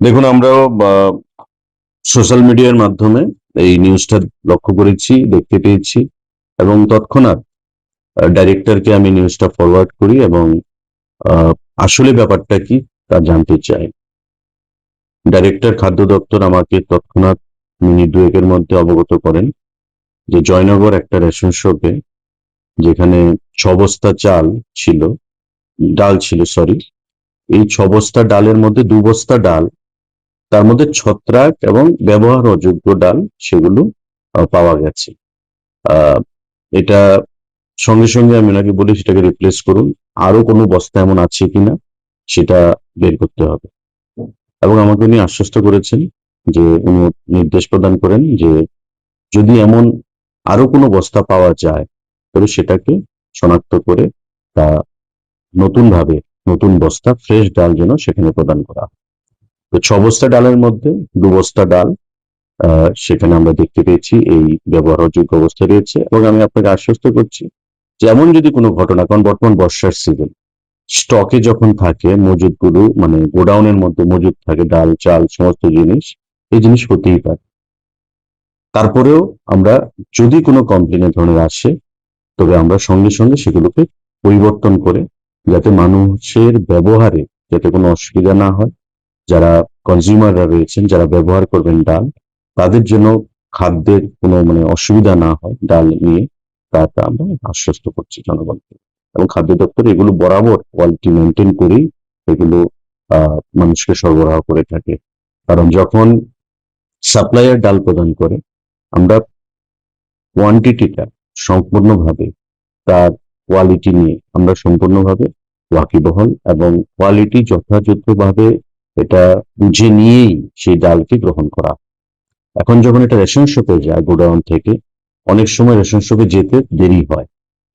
দেখুন, আমরাও সোশ্যাল মিডিয়ার মাধ্যমে এই নিউজটা লক্ষ্য করেছি, দেখতে পেয়েছি এবং তৎক্ষণাৎ ডাইরেক্টরকে আমি নিউজটা ফরওয়ার্ড করি এবং আহ, আসলে ব্যাপারটা কি তা জানতে চাই। ডাইরেক্টর খাদ্য দপ্তর আমাকে তৎক্ষণাৎ মিনিট দুয়েকের মধ্যে অবগত করেন যে জয়নগর একটা রেশন শপে, যেখানে 6 বস্তা চাল ছিল, ডাল ছিল, সরি, এই 6 বস্তা ডালের মধ্যে 2 বস্তা ডাল, তার মধ্যে ছত্রাক এবং ব্যবহার অযোগ্য ডাল, সেগুলো পাওয়া গেছে। আহ, এটা সঙ্গে সঙ্গে আমি ওনাকে বলি সেটাকে রিপ্লেস করুন, আরো কোনো বস্তা এমন আছে কিনা সেটা বের করতে হবে। এবং আমাকে উনি আশ্বস্ত করেছেন যে উনি নির্দেশ প্রদান করেন যে যদি এমন আরো কোনো বস্তা পাওয়া যায় তবে সেটাকে শনাক্ত করে তা নতুন ভাবে, নতুন বস্তা ফ্রেশ ডাল যেন সেখানে প্রদান করা হয়। তো 6 বস্তা ডালের মধ্যে 2 বস্তা ডাল সেখানে আমরা দেখতে পেয়েছি এই ব্যবহারযোগ্য অবস্থা রয়েছে। এবং আমি আপনাকে আশ্বস্ত করছি যে এমন যদি কোনো ঘটনা, কারণ বর্তমান বর্ষার সিজন, স্টকে যখন থাকে মজুদগুলো, মানে গোডাউনের মধ্যে মজুদ থাকে ডাল চাল সমস্ত জিনিস, এই জিনিস হতেই পারে। তারপরেও আমরা যদি কোনো কমপ্লেন ধরনের আসে তবে আমরা সঙ্গে সঙ্গে সেগুলোকে পরিবর্তন করে, যাতে মানুষের ব্যবহারে যাতে কোনো অসুবিধা না হয়, যারা কনজিউমাররা রয়েছেন, যারা ব্যবহার করবেন ডাল, তাদের জন্য খাদ্যের কোনো অসুবিধা না হয় ডাল নিয়ে, তা আমরা আশ্বস্ত করছি জনগণকে। এবং খাদ্য দপ্তর এগুলো বরাবর কোয়ালিটি মেনটেন করেই এগুলো মানুষকে সরবরাহ করে থাকে। কারণ যখন সাপ্লায়ার ডাল প্রদান করে, আমরা কোয়ান্টিটিটা সম্পূর্ণভাবে, তার কোয়ালিটি নিয়ে আমরা সম্পূর্ণভাবে ওয়াকিবহাল এবং কোয়ালিটি যথাযথভাবে এটা বুঝে নিয়েই সেই ডালকে গ্রহণ করা। এখন যখন এটা রেশন শপে যায় গোডাউন থেকে, অনেক সময় রেশন শপে যেতে দেরি হয়,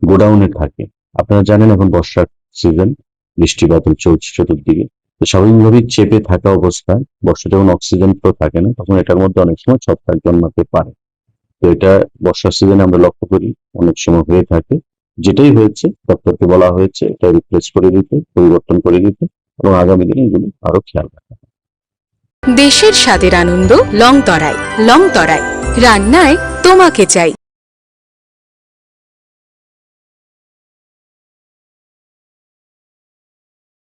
গোডাউনে থাকে। আপনারা জানেন এখন বর্ষার সিজন, বৃষ্টি বাদল চলছে চতুর্দিকে, তো স্বাভাবিকভাবেই চেপে থাকা অবস্থায় বর্ষা যখন অক্সিজেন ফ্লো থাকে না, তখন এটার মধ্যে অনেক সময় ছত্রাক জন্মাতে পারে। তো এটা বর্ষার সিজনে আমরা লক্ষ্য করি অনেক সময় হয়ে থাকে। যেটাই হয়েছে দপ্তরকে বলা হয়েছে এটা রিপ্লেস করে দিতে, পরিবর্তন করে দিতে এবং আগামী দিনে এগুলো আরো খেয়াল রাখা। দেশের স্বাদের আনন্দ লংতরায়। লংতরায় রান্নায় তোমাকে চাই।